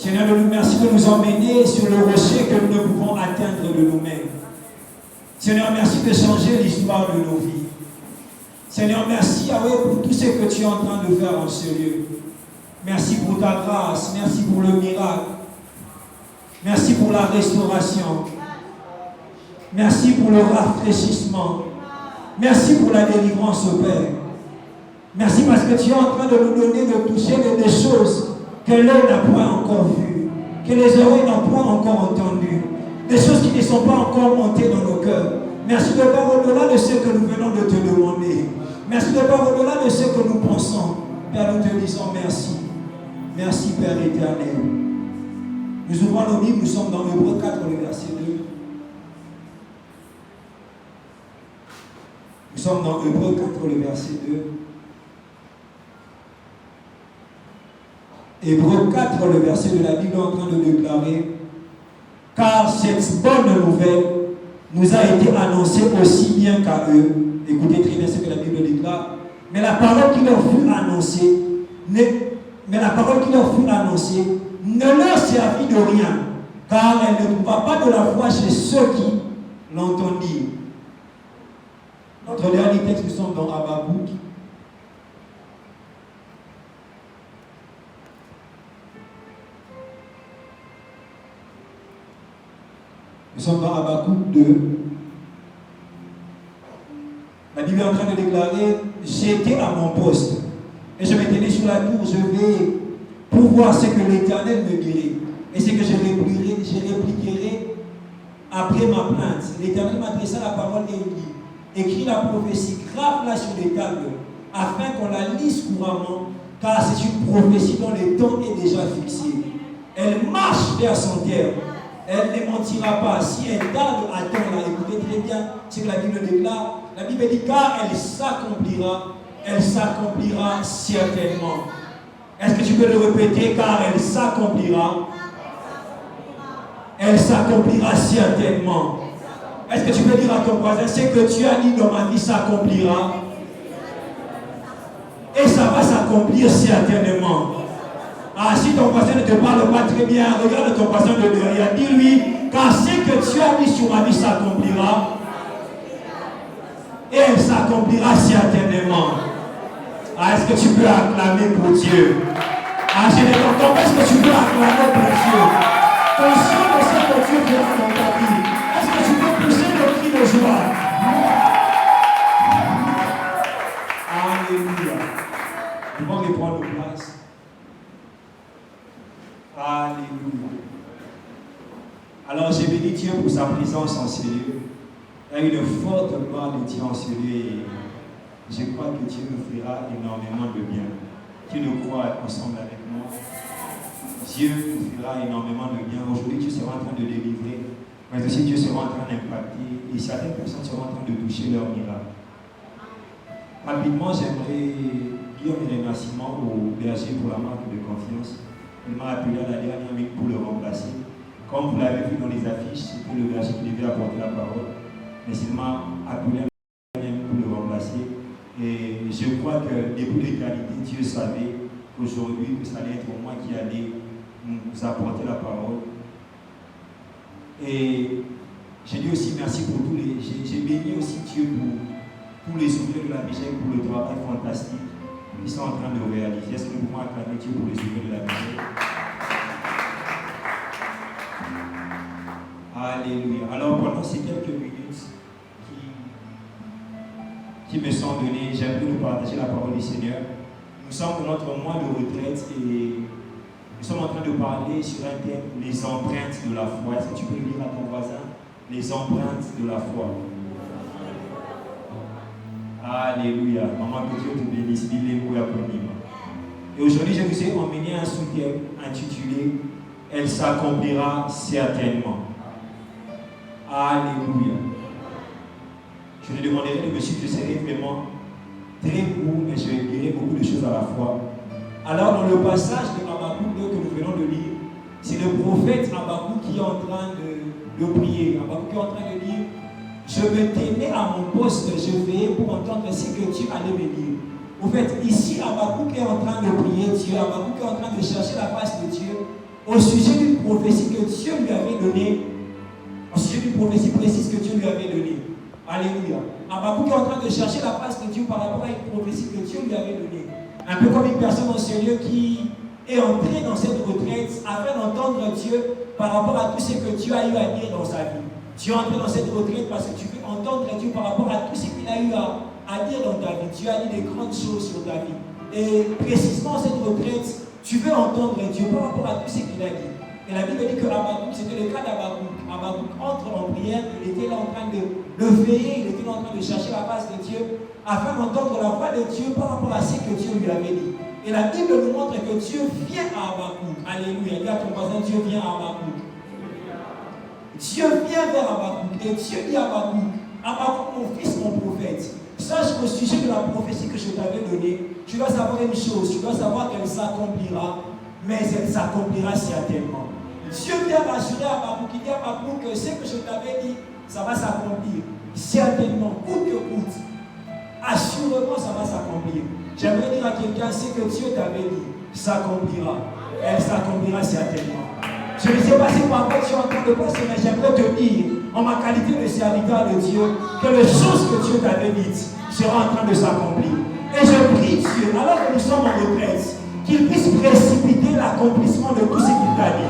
Seigneur, merci de nous emmener sur le rocher que nous ne pouvons atteindre de nous-mêmes. Seigneur, merci de changer l'histoire de nos vies. Seigneur, merci Yahweh pour tout ce que tu es en train de faire en ce lieu. Merci pour ta grâce, merci pour le miracle. Merci pour la restauration. Merci pour le rafraîchissement. Merci pour la délivrance au Père. Merci parce que tu es en train de nous donner, de toucher des choses que l'œil n'a point encore vues, que les oreilles n'ont point encore entendues, des choses qui ne sont pas encore montées dans nos cœurs. Merci de voir au-delà de ce que nous venons de te demander. Merci de voir au-delà de ce que nous pensons. Père, nous te disons merci. Merci Père éternel. Nous ouvrons nos Bibles, nous sommes dans Hébreux 4, le verset 2. Nous sommes dans Hébreux 4, le verset 2. Hébreux 4, le verset de la Bible est en train de déclarer: car cette bonne nouvelle nous a été annoncée aussi bien qu'à eux. Écoutez très bien ce que la Bible déclare. Mais la parole qui leur fut annoncée, ne leur servit de rien, car elle ne trouva pas de la foi chez ceux qui l'entendirent. Notre dernier texte, nous sommes dans Habakkuk. Nous sommes dans Habakkuk 2. La Bible est en train de déclarer: j'étais à mon poste et je me tenais sur la tour, je vais pour voir ce que l'Éternel me dirait et ce que je répliquerai après ma plainte. L'Éternel m'adressa la parole et il dit: écris la prophétie, grave-la sur les tables, afin qu'on la lise couramment, car c'est une prophétie dont le temps est déjà fixé. Elle marche vers son terme. Elle ne mentira pas. Si elle tarde, attends-la. Écoutez très bien ce que la Bible déclare. La Bible dit: car elle s'accomplira certainement. Est-ce que tu peux le répéter? Car elle s'accomplira certainement. Est-ce que tu peux dire à ton voisin: ce que tu as dit dans ma vie s'accomplira? Et ça va s'accomplir certainement. Ah, si ton voisin ne te parle pas très bien, regarde ton voisin de derrière. Dis-lui: car ce que tu as dit sur ma vie s'accomplira. Et elle s'accomplira certainement. Ah, est-ce que tu peux acclamer pour Dieu? Ah, je ne t'entends pas. Est-ce que tu peux acclamer pour Dieu? Conscient de ce que Dieu fait dans ta vie. Est-ce que tu peux pousser le cri de joie? Alléluia. Nous allons reprendre nos places. Alléluia. Alors, j'ai béni Dieu pour sa présence en ce lieu. Il y a une forte gloire de Dieu en ce lieu et je crois que Dieu nous fera énormément de bien. Dieu nous croit ensemble avec moi. Dieu nous fera énormément de bien. Aujourd'hui, Dieu sera en train de délivrer, mais aussi Dieu sera en train d'impacter et certaines personnes seront en train de toucher leur miracle. Rapidement, j'aimerais dire mes remerciements au berger pour la marque de confiance. Il m'a appelé à la dernière minute pour le remplacer. Comme vous l'avez vu dans les affiches, c'était le berger qui devait apporter la parole. Mais il m'a appelé à la dernière minute pour le remplacer. Et je crois que depuis l'éternité, Dieu savait qu'aujourd'hui, que ça allait être moi qui allait nous apporter la parole. Et j'ai dit aussi merci pour tous les... J'ai béni aussi Dieu pour les ouvriers de la Vigée, pour le travail fantastique qu'ils sont en train de réaliser. Est-ce que nous pouvons acclamer Dieu pour les ouvriers de la Vigée? Alléluia. Alors pendant ces quelques minutes qui me sont données, j'aimerais nous partager la parole du Seigneur. Nous sommes dans notre mois de retraite et nous sommes en train de parler sur un thème: les empreintes de la foi. Est-ce que tu peux le dire à ton voisin? Les empreintes de la foi. Alléluia. Maman, que Dieu te bénisse. Et aujourd'hui, je vous ai emmené un sous-thème intitulé: elle s'accomplira certainement. Alléluia. Je te demanderai de me suivre, je serai vraiment très court, mais je dirai beaucoup de choses à la fois. Alors, dans le passage de Habakkuk que nous venons de lire, c'est le prophète Habakkuk qui est en train de prier. Habakkuk est en train de dire: je me tenais à mon poste, je veillais pour entendre ce que Dieu allait me dire. En fait, ici, Habakkuk est en train de prier Dieu, Habakkuk est en train de chercher la face de Dieu. au sujet d'une prophétie que Dieu lui avait donnée, au sujet d'une prophétie précise que Dieu lui avait donnée. Alléluia. Habakkuk est en train de chercher la face de Dieu par rapport à une prophétie que Dieu lui avait donnée. Un peu comme une personne dans ce lieu qui est entrée dans cette retraite afin d'entendre Dieu par rapport à tout ce que Dieu a eu à dire dans sa vie. Tu es entré dans cette retraite parce que tu veux entendre Dieu par rapport à tout ce qu'il a eu à dire dans ta vie. Dieu a dit des grandes choses sur ta vie. Et précisément cette retraite, tu veux entendre Dieu par rapport à tout ce qu'il a dit. Et la Bible dit que Habakkuk, c'était le cas d'Habakkuk. Habakkuk entre en prière, il était là en train de veiller, il était là en train de chercher la face de Dieu afin d'entendre la voix de Dieu par rapport à ce que Dieu lui avait dit. Et la Bible nous montre que Dieu vient à Habakkuk. Alléluia. Dis à ton voisin, Dieu vient à Habakkuk. Dieu vient vers Habakkuk. Et Dieu dit à Habakkuk, Habakkuk, mon fils, mon prophète, sache qu'au sujet de la prophétie que je t'avais donnée, tu dois savoir une chose, tu dois savoir qu'elle s'accomplira, mais elle s'accomplira certainement. Dieu vient rassurer Habakkuk, il dit à Habakkuk que ce que je t'avais dit, ça va s'accomplir. Certainement, coûte que coûte. Assurément, ça va s'accomplir. J'aimerais dire à quelqu'un, ce que Dieu t'avait dit, s'accomplira. Elle s'accomplira certainement. Je ne sais pas si par quoi tu es en train de passer, mais j'aimerais te dire, en ma qualité de serviteur de Dieu, que les choses que Dieu t'avait dites seront en train de s'accomplir. Et je prie Dieu, alors que nous sommes en retraite, qu'il puisse précipiter l'accomplissement de tout ce qu'il t'a dit.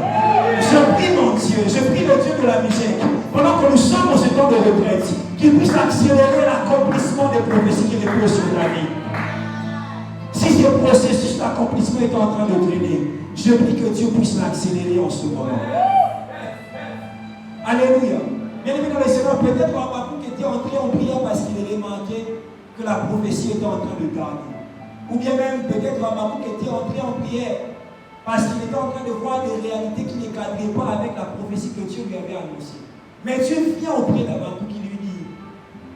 Je prie mon Dieu, je prie le Dieu de la musique, pendant que nous sommes en ce temps de retraite, qu'il puisse accélérer l'accomplissement des prophéties qui reposent sur ta vie. Si ce processus d'accomplissement est en train de traîner, je prie que Dieu puisse l'accélérer en ce moment. Alléluia. Bien aimé dans le Seigneur, peut-être Habakkuk était entré en prière parce qu'il avait remarqué que la prophétie était en train de tarder. Ou bien même peut-être Habakkuk était entré en prière parce qu'il était en train de voir des réalités qui ne cadraient pas avec la prophétie que Dieu lui avait annoncée. Mais Dieu vient auprès d'Habakkuk qui lui dit,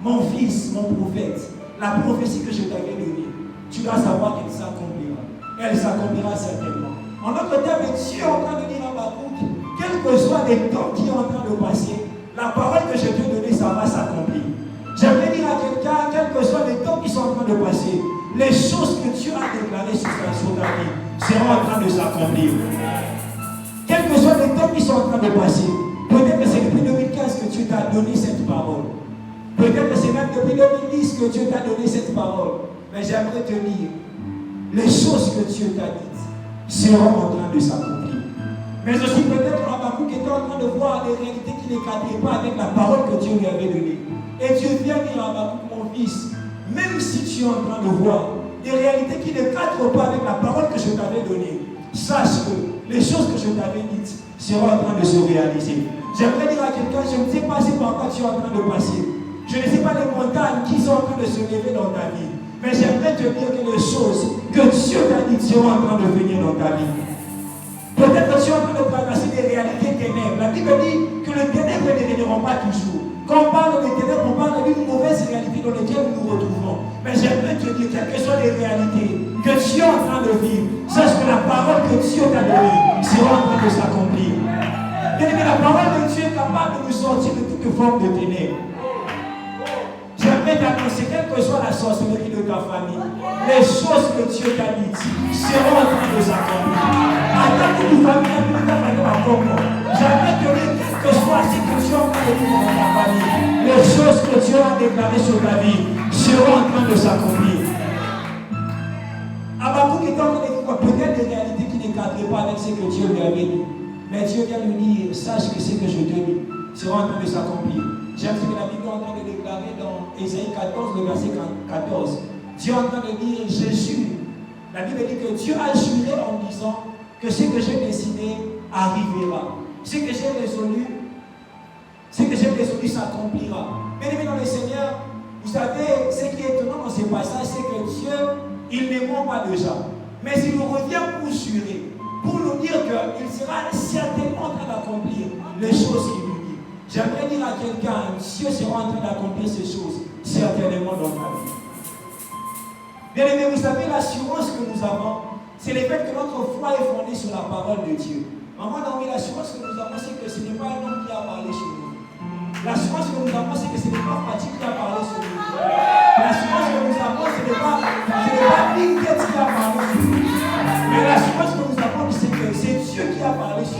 mon fils, mon prophète, la prophétie que je t'avais donnée, tu dois savoir qu'elle s'accomplira. Elle s'accomplira certainement. En d'autres termes, Dieu est en train de dire à Habakkuk, quel que soit les temps qui est en train de passer, la parole que je t'ai donnée, ça va s'accomplir. J'aimerais dire à quelqu'un, quels que soient les temps qui sont en train de passer, les choses que Dieu a déclarées sur ta vie seront en train de s'accomplir. Quels que soient les temps qui sont en train de passer, peut-être que c'est depuis 2015 que Dieu t'a donné cette parole. Peut-être que c'est même depuis 2010 que Dieu t'a donné cette parole. Mais j'aimerais te dire, les choses que Dieu t'a dites seront en train de s'accomplir. Mais aussi peut-être Habakkuk était en train de voir des réalités qui ne cadraient pas avec la parole que Dieu lui avait donnée. Et Dieu vient dire à Habakkuk, mon fils, même si tu es en train de voir des réalités qui ne cadrent pas avec la parole que je t'avais donnée, sache que les choses que je t'avais dites seront en train de se réaliser. J'aimerais dire à quelqu'un, je ne sais pas si par quoi tu es en train de passer. Je ne sais pas les montagnes qui sont en train de se lever dans ta vie. Mais j'aimerais te dire que les choses que Dieu t'a dites seront en train de venir dans ta vie. Peut-être que tu es en train de traverser des réalités ténèbres. La Bible dit que les ténèbres ne régneront pas toujours. Quand on parle des ténèbres, on parle d'une mauvaise réalité dans laquelle nous nous retrouvons. Mais j'aimerais te dire, quelles que soient les réalités que tu es en train de vivre, sache que la parole que Dieu t'a donnée sera en train de s'accomplir. Bien aimé, la parole de Dieu est capable de nous sortir de toute forme de ténèbres. J'aimerais t'annoncer, quelle que soit la sorcellerie de ta famille, les choses que Dieu t'a dites seront en train de s'accomplir. Attends que ta famille ne t'a pas encore moi. J'aimerais te dire, quel que soit ce que tu es en train de vivre dans ta famille, les choses que Dieu a déclarées sur ta vie seront en train de s'accomplir. Habakkuk est en train de dire peut-être des réalités qui ne cadraient pas avec ce que Dieu lui avait dit. Mais Dieu vient lui dire, sache que ce que je te dis sera en train de s'accomplir. J'aime ce que la Bible est en train de déclarer dans Ésaïe 14, le verset 14. Dieu est en train de dire, je jure. La Bible dit que Dieu a juré en disant que ce que j'ai décidé arrivera. Ce que j'ai résolu s'accomplira. Bien aimé dans le Seigneur, vous savez, ce qui est étonnant dans ces passages, c'est que Dieu, il ne ment pas déjà. Mais il nous revient pour jurer, pour nous dire qu'il sera certainement en train d'accomplir les choses qu'il nous dit. J'aimerais dire à quelqu'un, Dieu sera en train d'accomplir ces choses, certainement dans ta vie. Bien aimé, vous savez, l'assurance que nous avons, c'est le fait que notre foi est fondée sur la parole de Dieu. Maman, l'assurance que nous avons, c'est que ce n'est pas un homme qui a parlé sur nous. L'assurance que nous avons, c'est que ce n'est pas Fatih qui a parlé sur nous. L'assurance que nous avons, ce n'est pas Bill Gates qui a parlé sur nous. Mais l'assurance que nous avons, c'est que c'est Dieu qui a parlé sur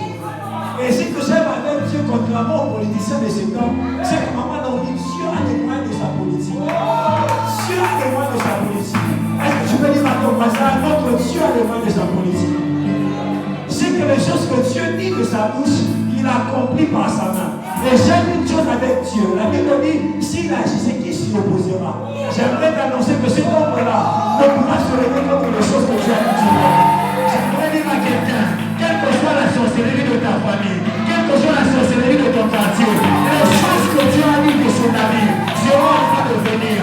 contrairement aux politiciens de ce temps, c'est que maman a dit Dieu a les moyens de sa politique. Dieu a les moyens de sa politique. Est-ce que tu peux dire à ton voisin, notre Dieu a les moyens de sa politique? C'est que les choses que Dieu dit de sa bouche, il accomplit par sa main. Et j'aime une chose avec Dieu. La Bible dit, s'il agit, c'est qui s'y opposera. J'aimerais t'annoncer que cet homme-là ne pourra se lever contre les choses que Dieu a dit. J'aimerais dire à quelqu'un, quelle que soit la sorcellerie de ta famille, quelle que soit la sorcellerie de ton quartier, les choses que Dieu a dit de son avis seront en train de venir.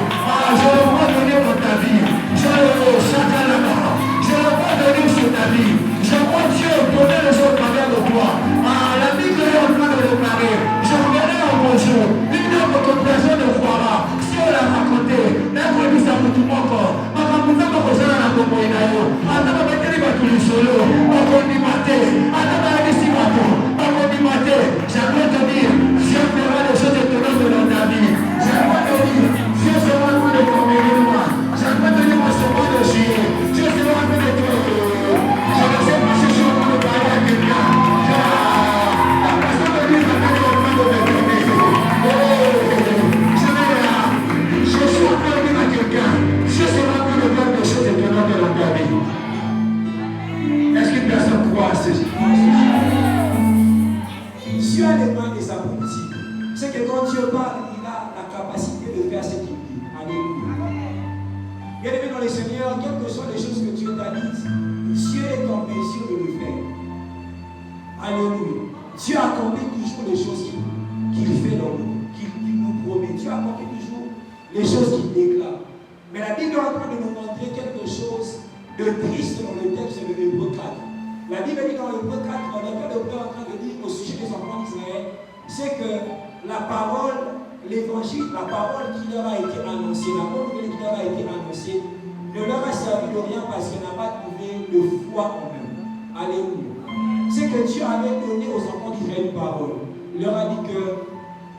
Je le vois venir dans ta vie. Je le vois chacun la mort. Je le vois venir sur ta vie. Je vois Dieu donner les choses en travers de toi. La vie que est en train de réparer. Je reviendrai en bonjour. Une œuvre que personne ne croira. Si on l'a raconté, l'œuvre dit ça pour tout mon corps. J'aimerais te dire, Dieu fera des choses étonnantes dans ta vie. J'aimerais te dire, Dieu sera en train de t'emmener moi. J'aimerais te dire, moi, ce mois de juillet, Dieu sera en train de te. Je ne sais pas si je suis en train de parler à quelqu'un. La personne me dit, maintenant, tu es en train de me donner. Je suis en train de dire à quelqu'un, Dieu sera en train de faire des choses étonnantes dans ta vie. Est-ce qu'une personne croit à ce Dieu a les mains de sa politique. C'est que quand Dieu parle, il a la capacité de faire ce qu'il dit. Alléluia. Bien aimé dans le Seigneur, quelles que soient les choses que Dieu t'a dites, Dieu est en mesure de le faire. Alléluia. Dieu accomplit toujours les choses qu'il fait dans nous, qu'il nous promet. Dieu accomplit toujours les choses qu'il déclare. Mais la Bible est en train de nous montrer quelque chose de triste dans le texte de l'Hébreu 4. La Bible dit dans l'Hébreu 4, dans lequel le Père est en train de dire au sujet des enfants d'Israël, c'est que la parole, l'évangile, la parole qui leur a été annoncée, la bonne nouvelle qui leur a été annoncée, ne leur a servi de rien parce qu'elle n'a pas trouvé de foi en eux. Alléluia. C'est que Dieu avait donné aux enfants d'Israël une parole. Il leur a dit que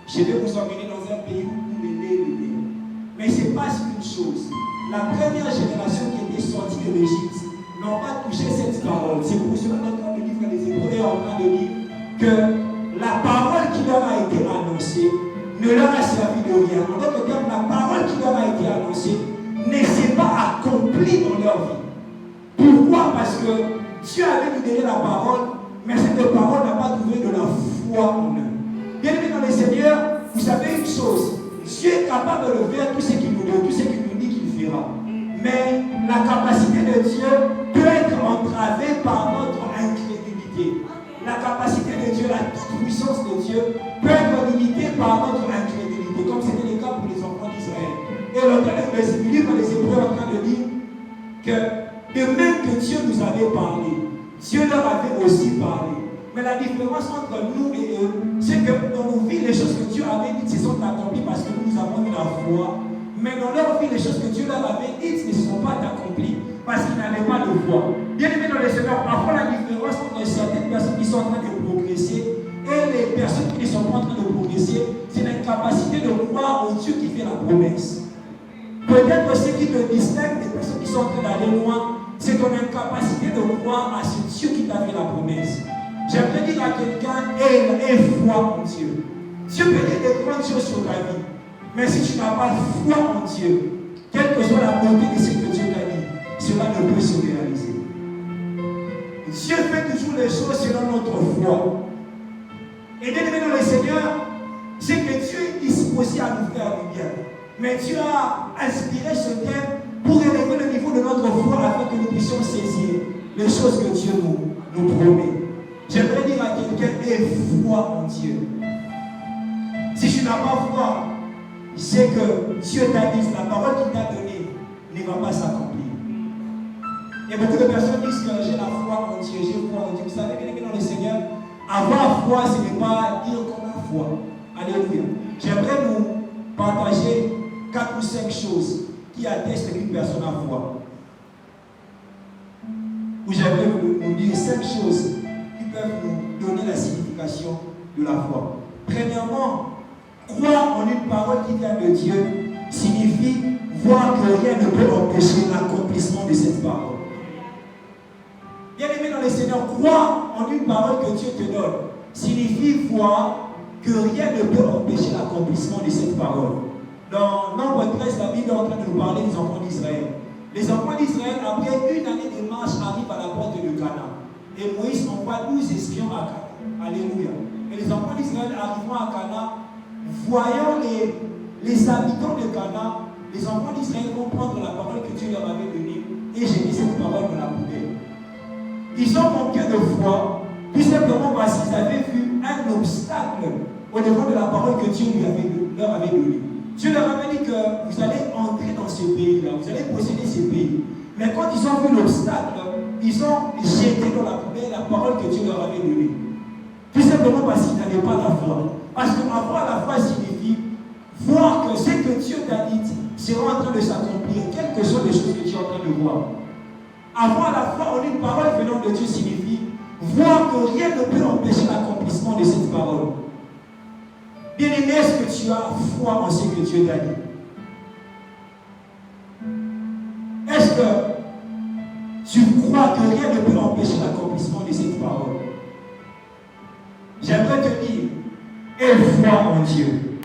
je vais vous emmener dans un pays où vous m'aimez, mais ce n'est pas une chose. La première génération qui était sortie de l'Égypte n'ont pas touché cette parole. C'est pour cela que dans le livre des Hébreux est en train de dire que la parole qui leur a été annoncée ne leur a servi de rien. En d'autres termes, la parole qui leur a été annoncée ne s'est pas accomplie dans leur vie. Pourquoi? Parce que Dieu avait lui donné la parole, mais cette parole n'a pas trouvé de la foi en eux. Bien aimé dans le Seigneur, vous savez une chose, Dieu est capable de faire tout ce qu'il nous donne, tout ce qu'il nous dit qu'il fera. Mais la capacité de Dieu peut être entravée par notre incrédulité. La capacité de Dieu, la toute-puissance de Dieu peut être limitée par notre incrédulité, comme c'était le cas pour les enfants d'Israël. Et le livre des Hébreux est en train de dire que de même que Dieu nous avait parlé, Dieu leur avait aussi parlé. Mais la différence entre nous et eux, c'est que dans nos vies, les choses que Dieu avait dites se sont accomplies parce que nous avons eu la foi. Mais dans leur vie, les choses que Dieu leur avait dites ne se sont pas accomplies parce qu'ils n'avaient pas de foi. Bien aimé dans le Seigneur, parfois la différence entre certaines personnes qui sont en train de progresser et les personnes qui ne sont pas en train de progresser, c'est l'incapacité de croire au Dieu qui fait la promesse. Peut-être que ce qui te distingue des personnes qui sont en train d'aller loin, c'est ton incapacité de croire à ce Dieu qui t'a fait la promesse. J'aimerais dire à quelqu'un, aie foi en Dieu. Dieu peut dire des grandes choses sur ta vie. Mais si tu n'as pas foi en Dieu, quelle que soit la beauté de ce que Dieu t'a dit, cela ne peut se réaliser. Dieu fait toujours les choses selon notre foi. Et bien aimé dans le Seigneur, c'est que Dieu est disposé à nous faire du bien. Mais Dieu a inspiré ce thème pour élever le niveau de notre foi afin que nous puissions saisir les choses que Dieu nous promet. J'aimerais dire à quelqu'un, aie foi en Dieu. Si tu n'as pas foi, c'est que Dieu t'a dit, la parole qu'il t'a donnée ne va pas s'accomplir. Il y a beaucoup de personnes qui disent que j'ai la foi en Dieu, j'ai foi en Dieu. Vous savez, bien aimé dans le Seigneur, avoir foi, ce n'est pas dire qu'on a foi. Alléluia. J'aimerais nous partager 4 ou 5 choses qui attestent qu'une personne a foi. Ou j'aimerais nous dire 5 choses qui peuvent nous donner la signification de la foi. Premièrement, croire en une parole qui vient de Dieu signifie voir que rien ne peut empêcher l'accomplissement de cette parole. Bien aimé dans le Seigneur, croire en une parole que Dieu te donne signifie voir que rien ne peut empêcher l'accomplissement de cette parole. Dans Nombre 13, la Bible est en train de nous parler des enfants d'Israël. Les enfants d'Israël, après une année de marche, arrivent à la porte de Canaan. Et Moïse envoie 12 espions à Canaan. Alléluia. Et les enfants d'Israël arrivant à Canaan, voyant les habitants de Canaan, les enfants d'Israël vont prendre la parole que Dieu leur avait donnée et jeter cette parole dans la poubelle. Ils ont manqué de foi, tout simplement parce qu'ils avaient vu un obstacle au niveau de la parole que Dieu leur avait donnée. Dieu leur avait dit que vous allez entrer dans ce pays-là, vous allez posséder ce pays. Mais quand ils ont vu l'obstacle, ils ont jeté dans la poubelle la parole que Dieu leur avait donnée. Tout simplement parce qu'ils n'avaient pas la foi. Parce qu'avoir la foi signifie voir que ce que Dieu t'a dit sera en train de s'accomplir, quelles que soient les choses que tu es en train de voir. Avoir la foi en une parole venant de Dieu signifie voir que rien ne peut empêcher l'accomplissement de cette parole. Bien-aimé, est-ce que tu as foi en ce que Dieu t'a dit? Est-ce que tu crois que rien ne peut empêcher l'accomplissement de cette parole? J'aimerais te dire, aie foi en Dieu.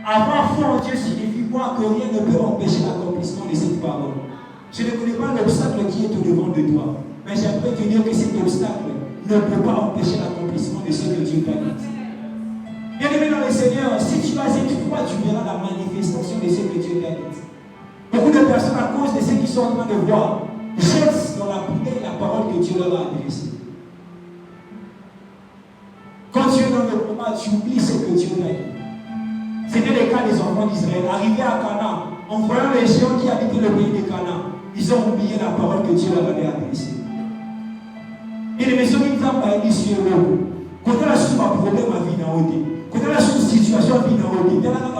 Avoir foi en Dieu signifie voir que rien ne peut empêcher l'accomplissement de cette parole. Je ne connais pas l'obstacle qui est au devant de toi, mais j'aimerais te dire que cet obstacle ne peut pas empêcher l'accomplissement de ce que Dieu t'a dit. Bien-aimé dans le Seigneur, si tu as cette foi, tu verras la manifestation de ce que Dieu t'a dit. Beaucoup de personnes, à cause de ce qu'ils sont en train de voir, jettent dans la poubelle la parole que Dieu leur a adressée. Quand tu es dans le combat, tu oublies ce que Dieu t'a dit. C'était le cas des enfants d'Israël. Arrivés à Canaan, en voyant les géants qui habitaient le pays de Canaan, ils ont oublié la parole que Dieu leur avait adressée. Et les maisons d'Israël ont dit sur eux, quand on a su ma problème à vie dans l'autre, quand on a su une situation à vie dans l'autre, il y a un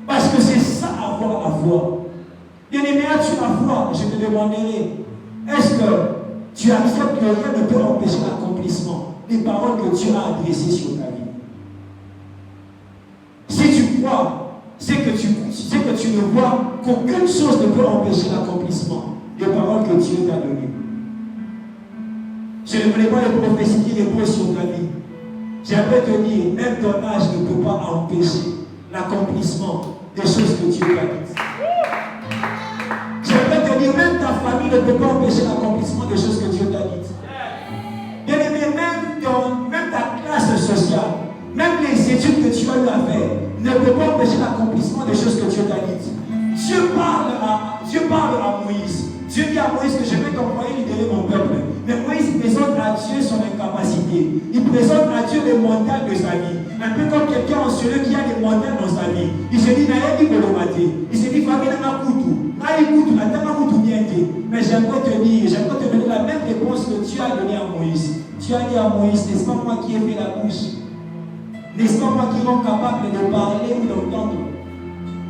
parce que c'est ça avoir la foi. Bien-aimé, as-tu la foi? Je te demanderai, est-ce que tu acceptes que rien ne peut empêcher l'accomplissement des paroles que Dieu a adressées sur ta vie? Si tu crois, c'est que tu ne vois qu'aucune chose ne peut empêcher l'accomplissement des paroles que Dieu t'a données. Je ne connais pas les prophéties qui reposent sur ta vie. J'aimerais te dire, même ton âge ne peut pas empêcher l'accomplissement des choses que Dieu t'a dites. J'aimerais te dire, même ta famille ne peut pas empêcher l'accomplissement des choses que Dieu t'a dites. Bien aimé, même ta classe sociale, même les études que tu as eu à faire, ne peut pas empêcher l'accomplissement des choses que Dieu t'a dites. Dieu parle à Moïse. Dieu dit à Moïse que je vais t'envoyer libérer mon peuple. Mais Moïse présente à Dieu son incapacité. Il présente à Dieu les montagnes de sa vie. Un peu comme quelqu'un en sérieux qui a des montagnes dans sa vie. Il se dit, il se dit, mais j'aimerais te donner la même réponse que tu as donnée à Moïse. Tu as dit à Moïse, n'est-ce pas moi qui ai fait la bouche? N'est-ce pas moi qui rends capable de parler ou d'entendre?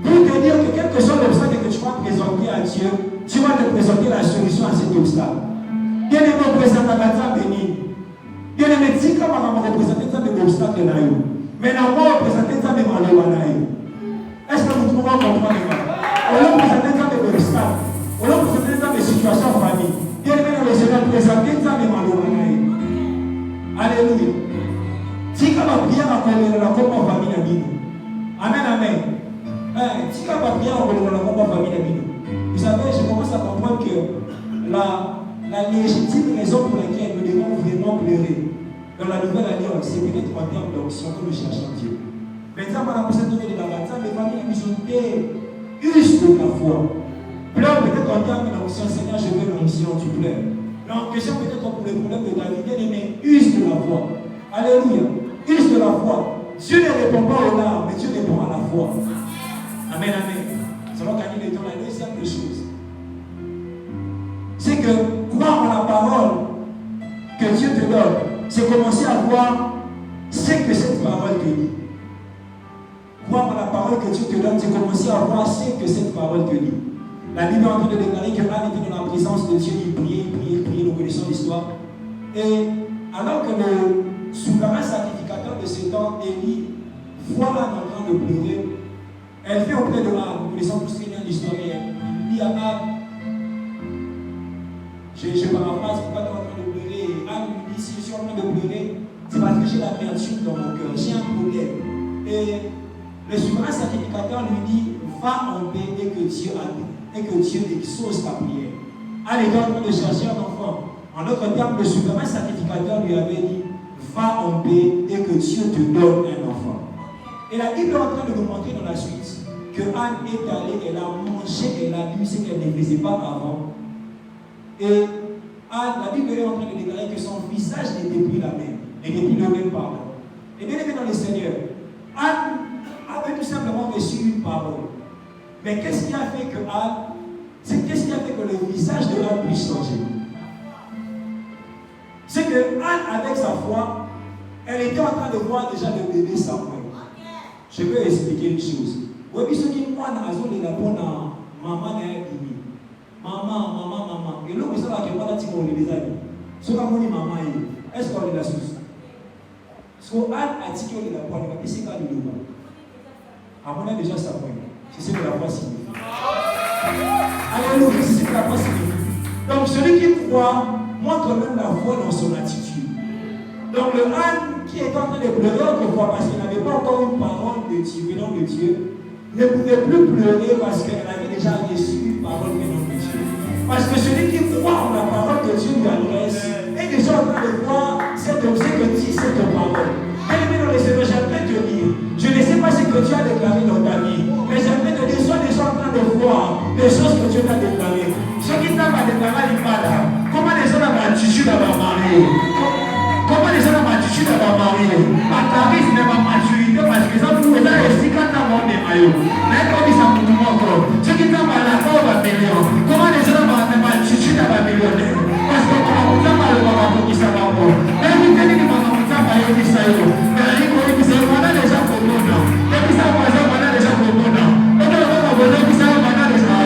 Pour te dire que quel que soit l'obstacle que tu vas présenter à Dieu, tu vas te présenter la solution à cet obstacle. Bien aimé, représente la bataille bénie. Bien aimé, si comme on va représenter ça de l'obstacle, mais on va représenter ça de malheur. Est-ce que nous pouvons comprendre? On va représenter ça de l'obstacle. On va représenter ça de situation en famille. Bien aimé, on va représenter ça de malheur. Alléluia. Si comme on prière à la famille, amen, amen. Si comme on prière à la famille, vous savez, je commence à comprendre que la légitime raison pour laquelle nous devons vraiment pleurer dans la nouvelle alliance, c'est peut-être en termes d'onction que nous cherchons Dieu. Maintenant, pendant cette année de la bataille, les familles musulmanes usent de la foi. Pleure peut-être en termes d'onction, Seigneur, je veux l'onction, tu pleures. Non, question peut-être pour le problème de David, bien-aimé, use de la foi. Alléluia. Use de la foi. Dieu ne répond pas aux larmes, mais Dieu répond à la foi. Amen, amen. Nous allons gagner le temps. La deuxième chose, c'est que croire en la parole que Dieu te donne, c'est commencer à voir ce que cette parole te dit. Croire en la parole que Dieu te donne, c'est commencer à voir ce que cette parole te dit. La Bible est en train de déclarer que Anne était dans la présence de Dieu, il priait, nous connaissons l'histoire. Et alors que le souverain sacrificateur de ce temps, Élie, voit Anne en train de pleurer, elle fait auprès de Anne, nous connaissons tous très bien l'histoire, il dit à Anne, je paraphrase, pourquoi tu es en train de pleurer? Et Anne lui dit, si je suis en train de pleurer, c'est parce que j'ai l'amertume souverain sacrificateur lui dit, va en paix et que Dieu exauce ta prière. Anne était en train de chercher un enfant. En d'autres termes, le souverain sacrificateur lui avait dit, va en paix et que Dieu te donne un enfant. Et la Bible est en train de nous montrer dans la suite que Anne est allée, elle a mangé, elle a bu ce qu'elle ne faisait pas avant. Et Anne, la Bible est en train de déclarer que son visage n'était plus la même, n'était plus le même pardon. Et bien aimé dans le Seigneur, Anne avait tout simplement reçu une parole. Mais qu'est-ce qui a fait que qu'est-ce qui a fait que le visage de Anne puisse changer? C'est que Anne, avec sa foi, elle était en train de voir déjà le bébé Samuel. Je vais expliquer une chose. Oui, puisque moi, je la bonne maman maman. Et l'autre, c'est là que moi, je vais les amis. Ce que je dis maman, est-ce qu'on est la source? Ce qu'on a dit qu'on est la bonne, mais c'est quoi le loup? À mon avis, déjà, ça point. C'est ce que la foi signifie. Alléluia, c'est ce que la foi signifie. Donc, celui qui croit montre même la foi dans son attitude. Donc, le âne qui est en train de pleurer autrefois parce qu'il n'avait pas encore une parole de Dieu, venant de Dieu, ne pouvait plus pleurer parce qu'elle avait déjà reçu une parole venant de Dieu. Parce que celui qui croit en la parole que Dieu lui adresse est déjà en train de voir ce que dit cette parole. Bien-aimé dans les Seigneur, j'aimerais te dire, je ne sais pas ce que Dieu a déclaré dans ta vie, mais j'aimerais te dire, sois déjà en train de voir les choses que Dieu t'a déclarées. Ce qui t'a déclaré, il pas là. Comment les gens ont l'attitude à leur mari? Comment les gens ont l'attitude à leur mari? À charisme, à maturité, parce que ça vous est ici quand tu as mon maillot. Mais comme ils sont pour tout le monde, ce qui t'a mal à la va million. Comment les gens ont l'attitude à la millionnaire? Parce que quand on t'a mal à la pour qui ça va bon. Mais vous tenez les mamans, vous t'a mal à qui ça y est. Mais la ligne, vous savez, on a les gens pour le monde. Et puis ça, on a les gens pour le monde. Et puis on va vous dire, vous savez, on a les gens.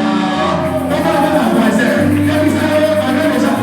On va vous dire, vous savez, et puis ça, on a les gens.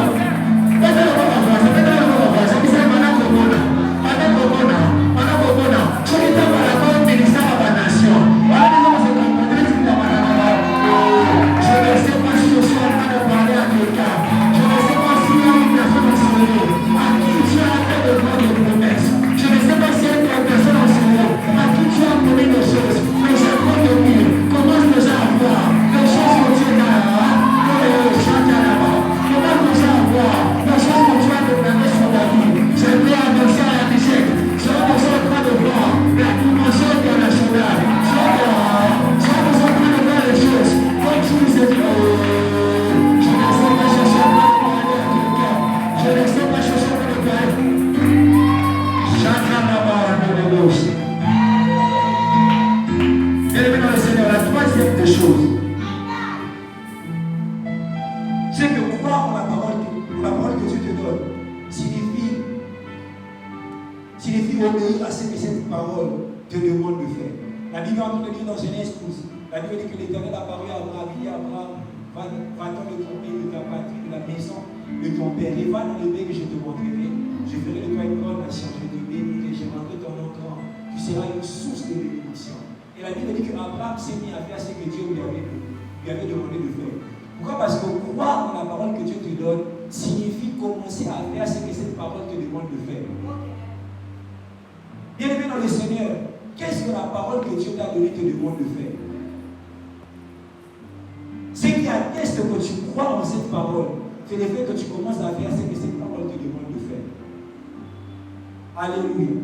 Alléluia.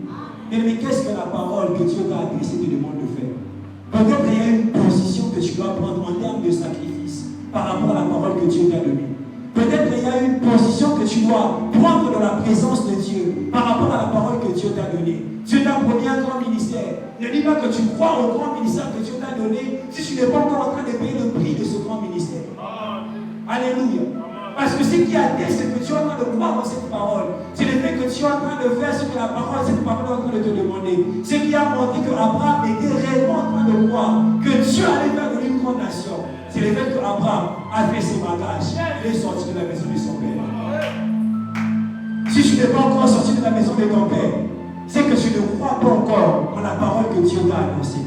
Mais qu'est-ce que la parole que Dieu t'a adressée te demande de faire? Peut-être qu'il y a une position que tu dois prendre en termes de sacrifice par rapport à la parole que Dieu t'a donnée. Peut-être qu'il y a une position que tu dois prendre dans la présence de Dieu par rapport à la parole que Dieu t'a donnée. Dieu t'a promis un grand ministère. Ne dis pas que tu crois au grand ministère que Dieu t'a donné si tu n'es pas encore en train de payer le prix de ce grand ministère. Alléluia. Parce que ce qui a dit, c'est que tu es en train de croire dans cette parole. C'est le fait que tu es en train de faire ce que la parole, cette parole est en train de te demander. Ce qui a montré qu'Abraham était réellement en train de croire que Dieu allait faire de lui une grande nation. C'est le fait qu'Abraham a fait ses bagages. Il est sorti de la maison de son père. Si tu n'es pas encore sorti de la maison de ton père, c'est que tu ne crois pas encore en la parole que Dieu t'a annoncée.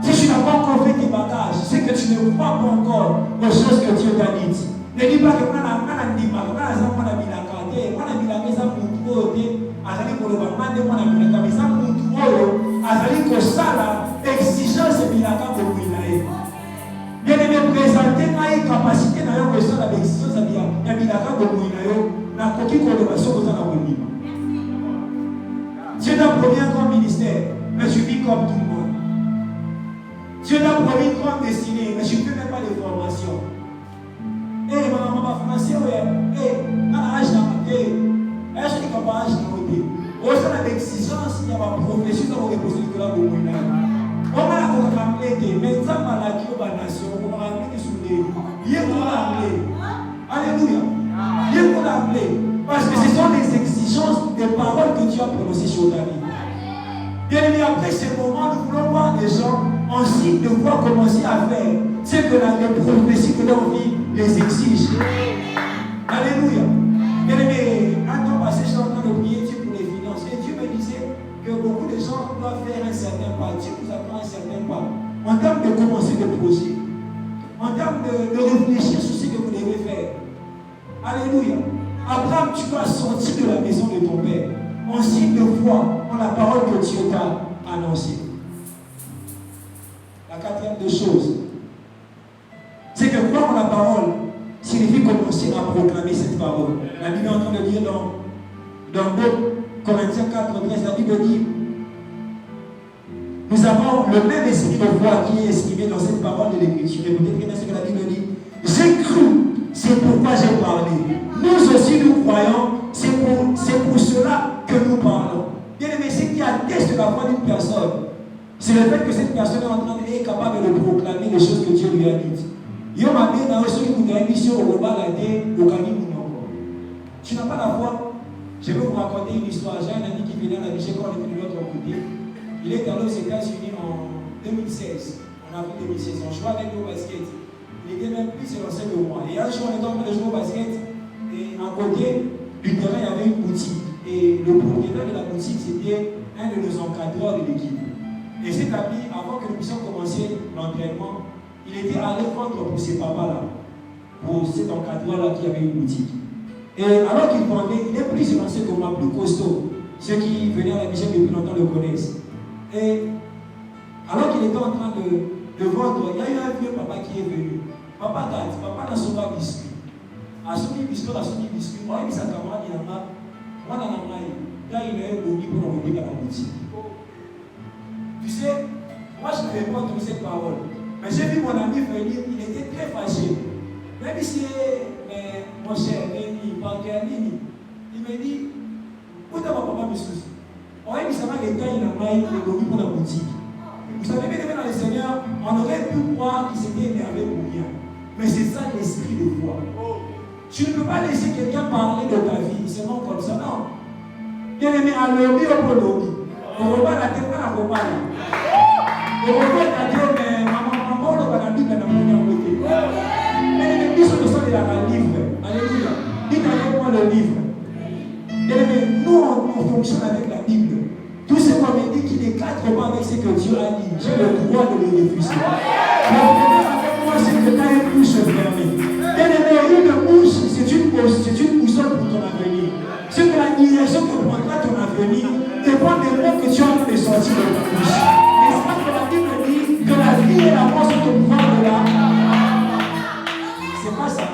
Si tu n'as pas encore fait tes bagages, c'est que tu ne crois pas encore aux choses que Dieu t'a dites. Ne dis pas que quand on a dit, quand on a dit, on a dit, on a dit, Exigence et milaka pour Mouinae. Bien aimé, présenter une capacité dans la question de l'exigence et milaka pour Mouinae. La coquille collaboration aux anonymes. Dieu t'a promis un grand ministère, mais je vis comme tout le monde. Dieu t'a promis une grande destinée, mais je ne fais même pas de formation. Eh, maman, ma formation, eh, dans l'âge d'un côté, est-ce qu'il y a pas d'âge d'un côté? Au sein de l'exigence, il y a ma profession dans le reposer de la Boumouina. On m'a rappelé que mes hommes à la Kyoba Nation, on m'a rappelé que sous les. Il y a pour l'appeler. Alléluia. Il y a pour l'appeler. Parce que ce sont les exigences des paroles que Dieu a prononcées sur ta vie. Bien aimé, après ce moment, nous voulons voir les gens en signe de voir commencer à faire ce que les prophéties que leur vie les exige. Alléluia. Bien aimé, un temps passé, j'étais en train de prier Dieu pour les finances. Et Dieu me disait que beaucoup de gens doivent faire un certain pas. Dieu nous attend un certain pas. En termes de commencer des projets, en termes de réfléchir sur ce que vous devez faire. Alléluia. Abraham, tu dois sortir de la maison de ton père en signe de foi en la parole que Dieu t'a annoncée. La quatrième des choses, c'est que croire en la parole signifie commencer à proclamer cette parole. La Bible est en train de dire dans 2 Corinthiens 4, 13, la Bible dit: nous avons le même esprit de foi qui est exprimé dans cette parole de l'Écriture. Écoutez très bien ce que la Bible dit. J'ai cru, c'est pourquoi j'ai parlé. Nous aussi nous croyons, c'est pour cela que nous parlons. Bien aimé, ce qui atteste la foi d'une personne, c'est le fait que cette personne est capable de proclamer les choses que Dieu lui a dites. Tu n'as pas la foi. Je vais vous raconter une histoire. J'ai un ami qui venait à la Bichette quand on était de l'autre côté. Il est allé aux États-Unis en 2016, en avril 2016. On jouait avec nous au basket. Il était même plus élancé que moi. Et un jour, on était en train de jouer au basket. Et à côté du terrain, il y avait une boutique. Et le propriétaire de la boutique, c'était un de nos encadreurs de l'équipe. Et cet ami, avant que nous puissions commencer l'entraînement, il était allé vendre pour ses papas-là, pour cet encadreur-là qui avait une boutique. Et alors qu'il vendait, il est plus élancé que moi, plus costaud. Ceux qui venaient à la Bichette depuis longtemps le connaissent. Et alors qu'il était en train de vendre, il y a eu un vieux papa qui est venu. Papa date, papa n'a son pas biscuit. A son biscuit, moi il sa camarade, il a marre. Moi dans la maille, là il a eu bonni pour envoyer dans la boutique. Tu sais, moi je n'avais pas entendu cette parole. Mais j'ai vu mon ami venir, il était très fâché. Même si, mais mon cher, il parle à Nini. Il me dit, où t'as papa me soucie? On a mis ça les gars, il a maille, il est bonni pour la boutique. Vous savez bien aimé dans le Seigneur, on aurait pu croire qu'il s'était énervé pour rien. Mais c'est ça l'esprit de foi. Tu ne peux pas laisser quelqu'un parler de ta vie seulement comme ça, non. Bien aimé, à l'objet ou pour l'objet. On ne va pas la tête, on ne va pas la on va la tête, mais maman, on va la Bible dans mon côté. Bien aimé, ils sont de la livre. Alléluia. Dites avec moi le livre. Bien aimé, nous on fonctionne avec la Bible. Tout ce qu'on me dit qui ne cadre pas avec ce que Dieu a dit, j'ai le droit de le refuser. Le problème avec moi, c'est que tu as une bouche fermée. Bien aimé, une bouche, c'est une boussole pour ton avenir. C'est que la direction que prendra ton avenir dépend des mots que tu as envie de sortir de ta bouche. Et c'est parce que la Bible dit que la vie et la mort sont au pouvoir de la. C'est pas ça.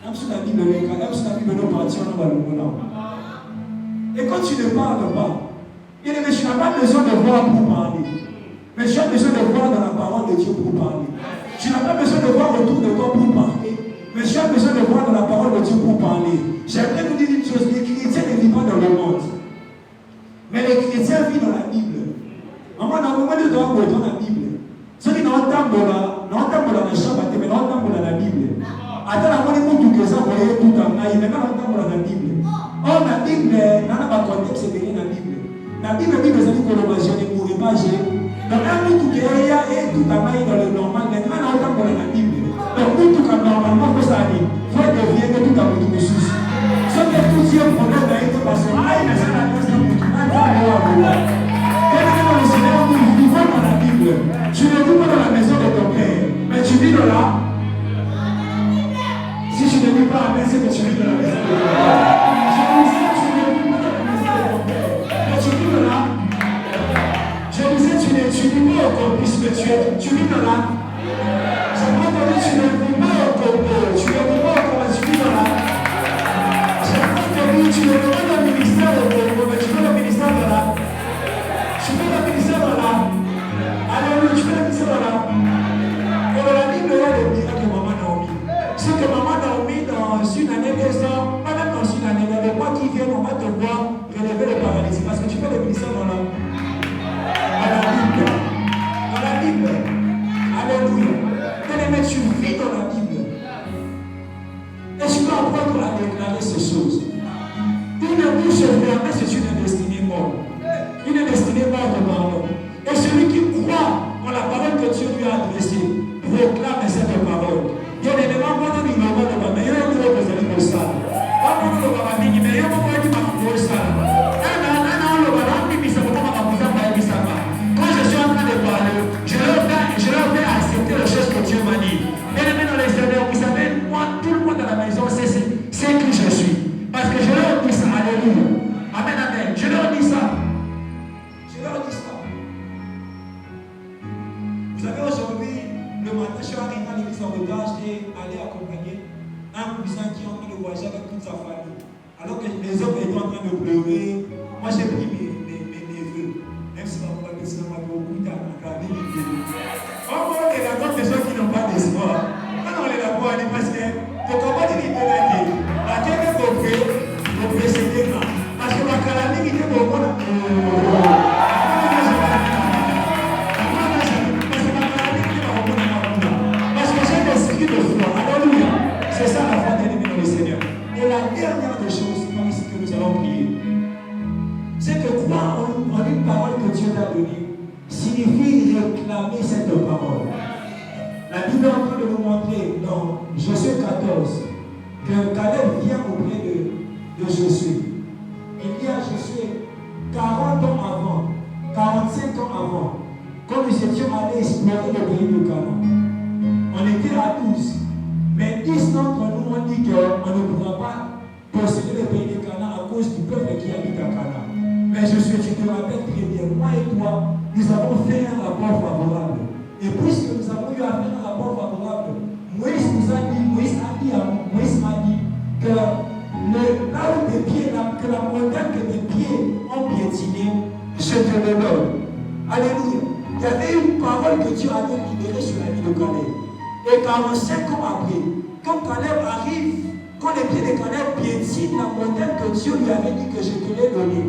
Même si la Bible nous partit, on va le voir. Et quand tu ne parles pas, tu n'as pas besoin de voir pour parler. Mais tu as besoin de voir dans la parole de Dieu pour parler. Tu n'as pas besoin de voir autour de toi pour parler. Mais tu as besoin de voir dans la parole de Dieu pour parler. J'aimerais vous dire une chose, les chrétiens ne vivent pas dans le monde. Mais les chrétiens vivent dans la Bible. Maman, dans le moment de toi, dans la Bible. Ceux qui n'ont pas la chambre, mais n'ont pas la Bible. Attends, la monnaie pour tout que ça, vous voyez tout en maille, mais n'ont pas la Bible. Or, la Bible, n'a pas de contexte, c'est la Bible. La Bible dit que les amis colombasiens ne pourraient pas gérer. Donc, un tout qui est tout à maille dans le normal, mais n'a pas la Bible. Donc, tout comme normalement, il faut ça dire. Il faut devenir tout à tout de souci. Ce que tout Dieu problème a été parce que aïe, mais c'est la classe de tout. Le Seigneur nous vivons dans la Bible. Tu ne vis pas dans la maison de ton père, mais tu vis dans la. Si tu ne vis pas à la maison, c'est que tu vis dans la maison de ton père. Je disais, tu ne tu me demandes le ministère de Congo, mais tu fais le ministère de là. Tu fais le ministère de là. Alléluia, tu fais le ministère de là. Et dans la Bible, il y a des miracles de Maman Naomi. C'est que Maman Naomi, dans une année, 2 ans, pas même dans une année, il y a des mois qui viennent, on va te voir relever le paralysé. Parce que tu fais le ministère dans la Bible. Dans la Bible. Alléluia. Mais tu vis dans la Bible. Et tu dois apprendre à déclarer ces choses. Une bouche fermée, c'est une destinée morte. Une destinée morte, pardon. Et celui qui croit en la parole que Dieu lui a adressée, proclame cette parole. Il y a des éléments qui sont dans le mais il y a des éléments qui sont dans le salle. Mais il y a des éléments qui sont dans le salle. Quand je suis en train de parler, je leur fais accepter les choses que Dieu m'a dit. Bien-aimés dans les Seigneurs, vous savez, moi, tout le monde dans la maison, c'est qui je suis. Parce que je leur dis ça. Alléluia. Amen, amen. Je leur dis ça. Je leur dis ça. Vous savez, aujourd'hui, le matin, je suis arrivé à l'église en retard, j'étais allé accompagner un cousin qui est en train de voyager avec toute sa famille. Alors que les hommes étaient en train de pleurer, moi j'ai pris mes neveux. Même si ma femme est beaucoup d'accablés mes neveux. On est d'accord des gens qui n'ont pas d'espoir. Quand on est d'accord, on est parce que pourquoi pas dire que la terre est compris, vous précédez là. Parce que la calamité est beaucoup. Parce que j'ai l'esprit de foi. Alléluia. C'est ça la foi d'ennemi dans le Seigneur. Et la dernière des choses, comme ici que nous allons prier, c'est que croire en une parole que Dieu t'a donnée signifie réclamer cette parole. La Bible est en train de nous montrer dans Josué 14 que Caleb vient auprès de Josué. Il dit à Josué, 40 ans avant, 45 ans avant, quand nous étions allés explorer le pays de Canaan, on était à 12. Mais 10 d'entre nous ont dit qu'on ne pourra pas posséder le pays de Canaan à cause du peuple qui habite à Canaan. Mais Josué, tu te rappelles très bien, moi et toi, nous avons fait un rapport favorable. Et puisque nous avons eu à faire un rapport favorable, Moïse m'a dit que là où tes pieds, que la montagne que tes pieds ont piétiné, je te le donne. Alléluia. Il y avait une parole que Dieu avait libérée sur la vie de Caleb. Et 45 ans après, quand Caleb arrive, quand les pieds de Caleb piétinent la montagne que Dieu lui avait dit que je te l'ai donnée,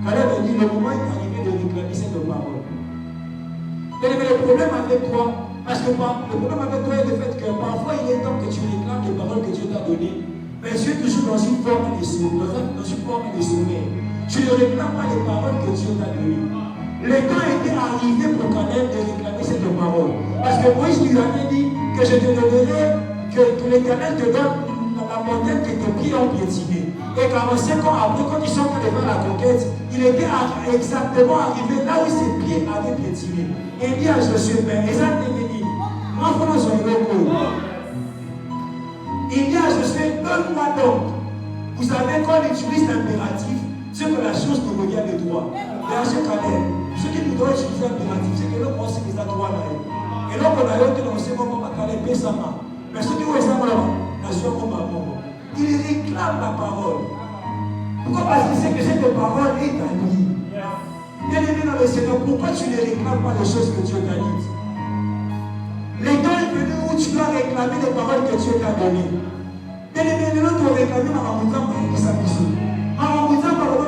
Caleb a dit, le moment est arrivé de réclamer cette parole. Mais le problème avec toi, parce que le problème avec toi est le fait que parfois il est temps que tu réclames les paroles que Dieu t'a données, mais tu es toujours dans une forme de sommeil. Tu ne réclames pas les paroles que Dieu t'a données. Le temps était arrivé pour Caleb de réclamer cette parole. Parce que Moïse lui avait dit que je te donnerai, que l'Éternel te donne la montagne que tes pieds ont piétiné. Et 45 ans après, quand ils sont allés faire la conquête, il était exactement arrivé là où ses pieds avaient piétiné. Et il dit à Josué, mais les âmes bénis, moi, France, il dit à Josué, donne-moi donc. Vous savez, quand on utilise l'impératif, c'est que la chose nous revient de droit. Mais à ce Caleb, ce qui nous doit utiliser l'impératif, c'est que l'on pense que c'est à droit là. Et donc, on a eu que l'on sait comment Caleb paie sa main. Mais ce qui vous est ça, nation comme maman. Il réclame la parole. Pourquoi? Parce qu'il sait que cette parole est à lui. Bien-aimé dans le Seigneur, pourquoi tu ne réclames pas les choses que Dieu t'a dites? Le temps est venu où tu dois réclamer les paroles que Dieu t'a données. Bien-aimé, nous devons réclamer ma maman pour sa mission. Ma maman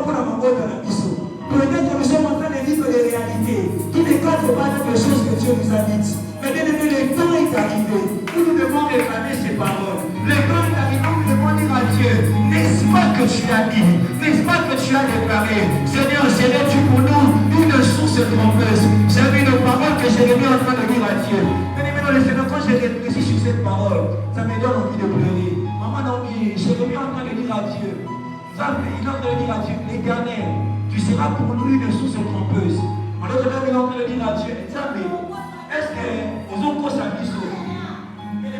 pour la maman de la mission. Peut-être que nous sommes en train de vivre des réalités qui ne cadrent pas les choses que Dieu nous a dites. Mais bien-aimé, le temps est arrivé où nous devons réclamer ces paroles. Le temps est arrivé où nous devons dire à Dieu, n'est-ce pas que tu as dit, n'est-ce pas que tu as déclaré, Seigneur, tu pour nous une source trompeuse. C'est une parole que Jérémie est en train de dire à Dieu. Bien-aimé dans le Seigneur, quand je réfléchis sur cette parole, ça me donne envie de pleurer. Maman, Jérémie est en train de dire à Dieu, il est en train de dire à Dieu, l'Éternel, tu seras pour nous une source trompeuse. Alors je vais en train de dire à Dieu, est-ce que vous avez cause à mission?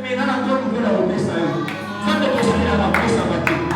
Mais là, nous devons la remettre ça. Ça ne peut pas la paix, ça va dire.